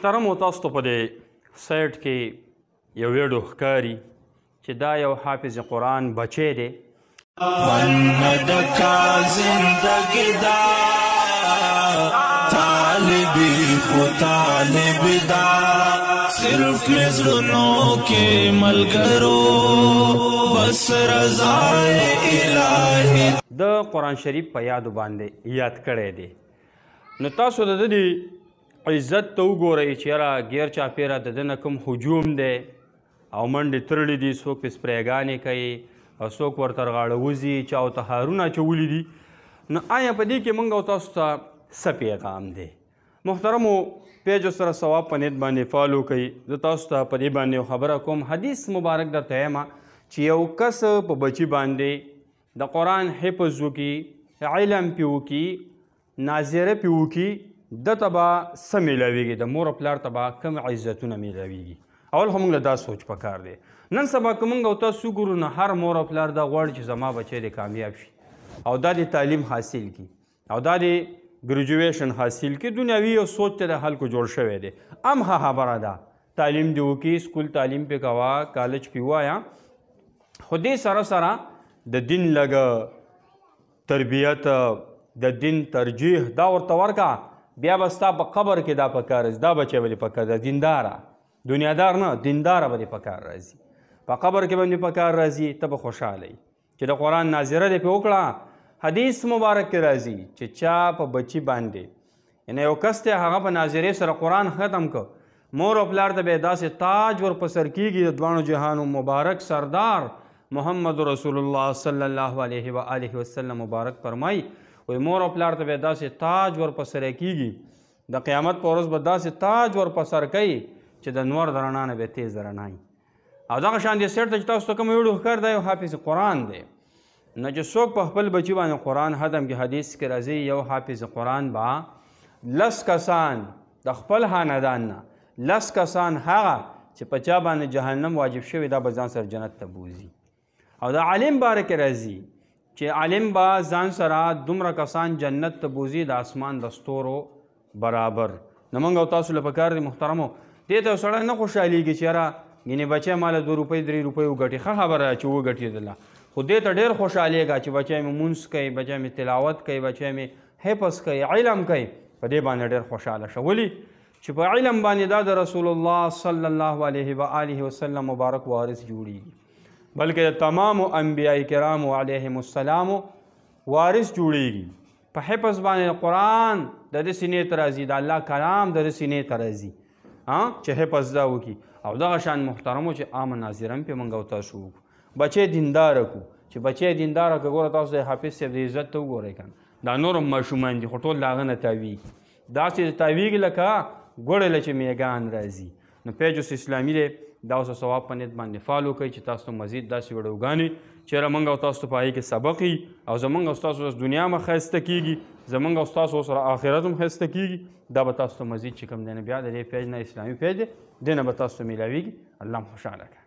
محترمو تاسو ته په دې سایټ کې یو ویډیو ښکاري چې دا یو حافظ قرآن بچی دی. ون د کا زندگی دا طالبی خو طالب دا صرف مزرنوں کے ملګرو بس رضا الہی د قرآن شریف په یادو باندې یاد کړی دی. نو تاسو د دې عزت ته وګورئ چې یاره ګیر چاپیره د ده نه کوم هجوم دی او منډې ترړې دي، څوک پې سپریګانې کوي او څوک ورته غاړه وځي، چا ورته هارونه اچولي دي. نو آیا په دې کې موږ او تاسو ته څه پیغام دی؟ محترمو پیج سره ثواب په نیت باندې فالو کوئ. زه تاسو ته په دې باندې یو خبره کوم، حدیث مبارک درته یم چې یو کس په بچي باندې د قرآن حفظ وکړي، علم پې وکړي، ناظره پې وکړي، ده ته به څه میلاویږي، د مور او پلار ته به کوم عزتونه میلاویږي. اول خو موږ له دا سوچ پکار دی. نن سبا که موږ او تاسو وګورو نو هر مور او پلار دا غواړي چې زما بچی دې کامیاب شي او دا دې تعلیم حاصل کړي او دا دې ګریجویشن حاصل کړي. دنیاوي یو سوچ ته د خلکو جوړ شوی دی. ښه خبره ده، تعلیم دې وکړي، سکول تعلیم پې کوه، کالج پې ووایه، خو دې سره سره د دین لږ تربیت، د دین ترجیح دا ورته ورکړه. بیا به ستا په قبر کې دا پکار راځي، دا بچی به دې پکار راځي، دینداره دنیادار نه، دینداره به دې پکار راځي، په قبر کې به دې پکار راځي، ته به خوشحاله یې چې د قرآن ناظره دې پې وکړه. حدیث مبارک کې راځي چې چا په بچي باندې یعنې یو کس دی هغه په ناظرې سره قرآن ختم که، مور او پلار ته به یې داسې تاج ور په سر کېږي د دواړو جهانو مبارک سردار محمد رسول الله صلی الله علیه و آله وسلم مبارک فرمایي، وی مور او پلار ته به داسې تاج ور په سره کېږي، د قیامت په ورځ به داسې تاج ور په سر کوي چې د نور د رڼا نه به تیز رڼا وي. او دغه شان دې سیټ ته چې تاسو ته کوم ویډیو ښکار دا یو حافظ قرآن دی. نو چې څوک په خپل بچي باندې قرآن ختم کړي، حدیث کې راځي یو حافظ قرآن به 10 کسان د خپل خاندان نه 10 کسان هغه چې په چا باندې جهنم واجب شوی دا به ځان سره جنت ته بوځي. او د عالم باره کې راځي چې عالم به ځان سره دومره کسان جنت ته بوځي د اسمان د ستورو برابر. نو موږ او تاسو له پکار دي محترمو دې ته سړی نه خوشحالېږي چې یاره یعنې بچی ماله 2 روپۍ 3 روپۍ وګټي، ښه خبره چې وګټېدله، خو دې ته ډېر خوشحالېږه چې بچی مې مونځ کوي، بچی مې تلاوت کوي، بچی مې حفظ کوي، علم کوي، په دې باندې ډېر خوشحاله شه. ولې چې په علم باندې دا د رسول الله صلی الله علیه و آله وسلم مبارک وارث جوړېږي، بلکې د تمامو انبیاء کرامو علیهم السلام وارث جوړېږي. په حفظ باندې قرآن د ده سینې ته راځي، د الله کلام د ده سینې ته راځي چې حفظ دا وکړي. او دغه شان محترمو چې عامه ناظره هم پې موږ او تاسو وکړو، بچی دینداره کړو چې بچی دینداره که ګوره تاسو د حافظ صاحب د عزت ته وګورئ که نه، دا نور هم ماشومان دي خو ټول د هغه نه تاویږي، داسې تاویږي لکه ګوړی له چې میږان راځي. نو پیج اوس اسلامي دی، دا اوس ثواب په نیت باندې فالو کوئ چې تاسو ته مزید داسې ویډیوګانې چېرې موږ او تاسو ته په هغې کې سبق وي او زموږ او ستاسو اوس دنیا هم ښایسته کېږي، زموږ او ستاسو سره آخرت هم ښایسته کېږي. دا به تاسو ته مزید چې کوم دی نه بیا د دې پیج نه اسلامي پیج دی، دې نه به تاسو ته میلاویږي. الله مو خوشحاله کړه.